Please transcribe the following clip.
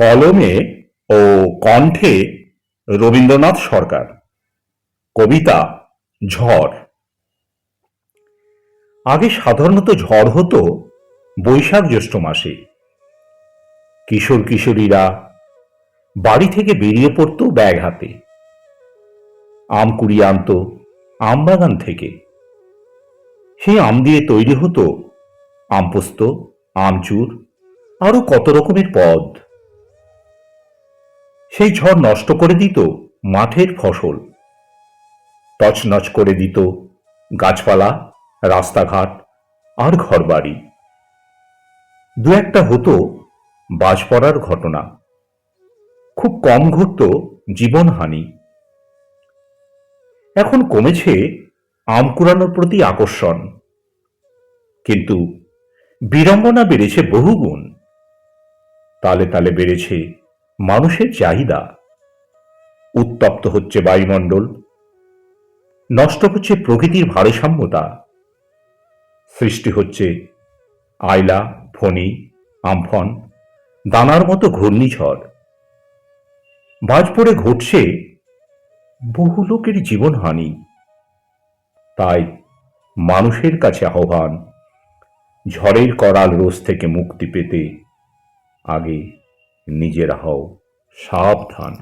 কলমে ও কণ্ঠে রবীন্দ্রনাথ সরকার। কবিতা ঝড়। আগে সাধারণত ঝড় হতো বৈশাখ জ্যৈষ্ঠ মাসে। কিশোর কিশোরীরা বাড়ি থেকে বেরিয়ে পড়ত ব্যাগ হাতে। আম কুড়িয়ে আনত আম বাগান থেকে। সেই আম দিয়ে তৈরি হতো আমপোস্ত, আমচুর, আরো কত রকমের পদ। সেই ঝড় নষ্ট করে দিত মাঠের ফসল, তছনছ করে দিত গাছপালা, রাস্তাঘাট আর ঘরবাড়ি। দু একটা হতো বাজ পড়ার ঘটনা, খুব কম ঘটত জীবনহানি। এখন কমেছে আম কুড়ানোর প্রতি আকর্ষণ, কিন্তু বিড়ম্বনা বেড়েছে বহুগুণ। তালে তালে বেড়েছে মানুষের চাহিদা। উত্তপ্ত হচ্ছে বায়ুমণ্ডল, নষ্ট হচ্ছে প্রকৃতির ভারসাম্যতা, সৃষ্টি হচ্ছে আয়লা, ফণী, আমফন, দানার মতো ঘূর্ণিঝড়। বাজ পড়ে ঘটছে বহু লোকের জীবনহানি। তাই মানুষের কাছে আহ্বান, ঝড়ের করাল রোষ থেকে মুক্তি পেতে আগে নিজেরা হও সাবধান।